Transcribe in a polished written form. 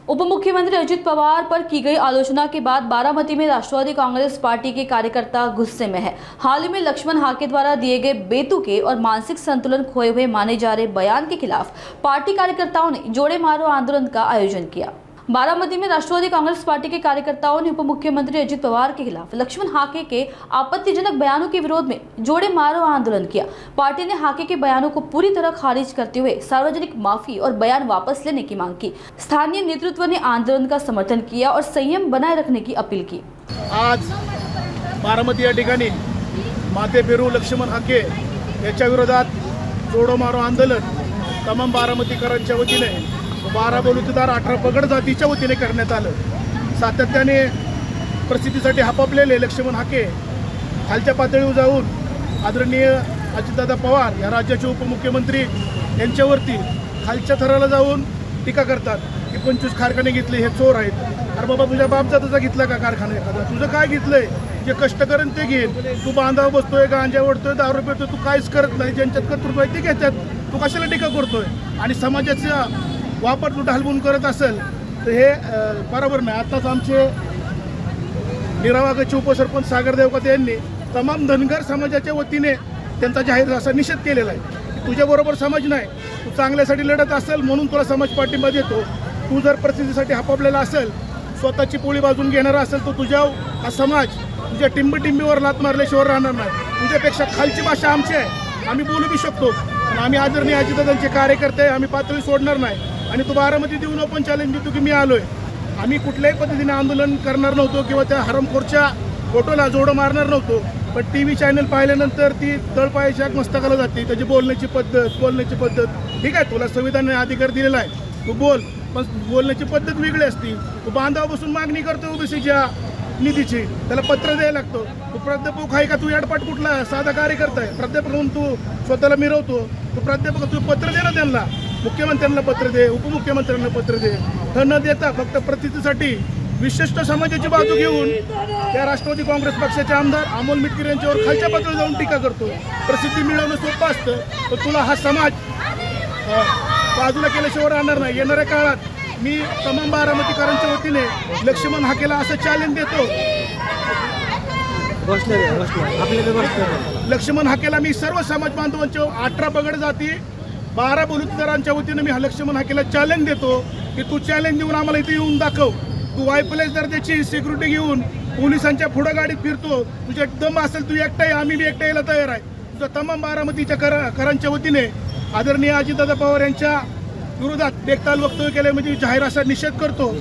उप मुख्यमंत्री अजित पवार पर की गई आलोचना के बाद बारामती में राष्ट्रवादी कांग्रेस पार्टी के कार्यकर्ता गुस्से में है। हाल ही में लक्ष्मण हाके द्वारा दिए गए बेतुके और मानसिक संतुलन खोए हुए माने जा रहे बयान के खिलाफ पार्टी कार्यकर्ताओं ने जोड़े मारो आंदोलन का आयोजन किया। बारामती में राष्ट्रवादी कांग्रेस पार्टी के कार्यकर्ताओं ने उप मुख्यमंत्री अजित पवार के खिलाफ लक्ष्मण हाके के आपत्तिजनक बयानों के विरोध में जोड़े मारो आंदोलन किया। पार्टी ने हाके के बयानों को पूरी तरह खारिज करते हुए सार्वजनिक माफी और बयान वापस लेने की मांग की। स्थानीय नेतृत्व ने आंदोलन का समर्थन किया और संयम बनाए रखने की अपील की। आज बारामती या ठिकाणी माते पेरू लक्ष्मण हाके याच्या विरोधात जोडो मारो आंदोलन तमाम बारामतीकरांच्या वतीने 12 बलुतेदार 18 पगड जातीच्या वतीने करण्यात आलं। सातत्याने प्रसिद्धीसाठी हापापलेले लक्ष्मण हाके खालच्या पातळीवर जाऊन आदरणीय अजितदादा पवार या राज्याचे उपमुख्यमंत्री यांच्यावरती खालच्या थराला जाऊन टीका करतात की 25 कारखाने घेतले हे चोर आहेत। अरे बाबा, तुझ्या बापजाताचा घेतला का कारखाना एखादा? तुझं काय घेतलंय? जे कष्ट करेन ते घेईन। तू बांधावर बसतोय, गांजा ओढतोय, दारू पितोय, तू काहीच करत नाही। ज्यांच्यात कर्तृत्व आहे ते घेतात, तू कशाला टीका करतोय? आणि समाजाचा वापर तू ढालवून करत असेल तर हे बरोबर नाही। आताच आमचे निरावागाचे उपसरपंच सागर देवकते यांनी तमाम धनगर समाजाच्या वतीने त्यांचा जाहीर असा निषेध केलेला आहे। तुझ्याबरोबर समाज नाही, तू चांगल्यासाठी लढत असेल म्हणून तुला समाज पाठिंबा देतो। तू जर प्रसिद्धीसाठी हापापलेला असेल, स्वतःची पोळी बाजून घेणारा असेल तर तुझ्या हा समाज तुझ्या टिंबटिंबीवर लात मारल्याशिवाय राहणार नाही। तुझ्यापेक्षा खालची भाषा आमची आहे, आम्ही बोलू बी शकतो। पण आम्ही आदरणीय अजितदादांचे कार्यकर्ते आहे, आम्ही पातळी सोडणार नाही। आणि तू बारामती देऊन ओपन चॅलेंज देतो की मी आलोय। आम्ही कुठल्याही पद्धतीने आंदोलन करणार नव्हतो किंवा त्या हरमखोरच्या फोटोला जोडं मारणार नव्हतो। पण TV चॅनल पाहिल्यानंतर ती तळपायाच्या मस्तकाला जाते, त्याची बोलण्याची पद्धत ठीक आहे, तुला संविधानाने अधिकार दिलेला आहे, तू बोल, पण बोलण्याची पद्धत वेगळी असती। तू बांधावर बसून मागणी करतो ओबीसीच्या निधीची, त्याला पत्र द्यायला लागतो। तू प्राध्यापक आहे का? तू एडपाट कुठला साधा कार्यकर्ता आहे? प्राध्यापक म्हणून तू स्वतःला मिरवतो। तू प्राध्यापक, तू पत्र दे ना त्यांना, मुख्यमंत्र्यांना पत्र दे, उपमुख्यमंत्र्यांना पत्र दे। न देता फक्त प्रतिष्ठेसाठी विशिष्ट समाजाची बाजू घेऊन त्या राष्ट्रवादी काँग्रेस पक्षाचे आमदार अमोल मिटकर यांच्यावर खालच्या पातळीवर जाऊन टीका करतो। प्रसिद्धी मिळवणं सोपं असतं, पण तुला हा समाज बाजूला केल्याशिवाय राहणार नाही। येणाऱ्या काळात मी तमाम बारामतीकरांच्या वतीने लक्ष्मण हाकेला असं चॅलेंज देतो। लक्ष्मण हाकेला मी सर्व समाज बांधवांच्या 18 पगड जाती 12 बलुतेदारांच्या वतीने मी लक्ष्मण हाकेला चॅलेंज देतो की तू चॅलेंज देऊन आम्हाला इथे येऊन दाखव। तू वायपलेस दर्जाची सिक्युरिटी घेऊन पोलिसांच्या पुढे गाडीत फिरतो, तुझ्या दम असेल तू एकटा आहे, आम्ही बी एकटा यायला तयार आहे। तुझा तमाम बारामतीच्या करांच्या वतीने आदरणीय अजितदादा पवार यांच्या विरोधात बेताल वक्तव्य केले म्हणजे जाहीर असा निषेध करतो।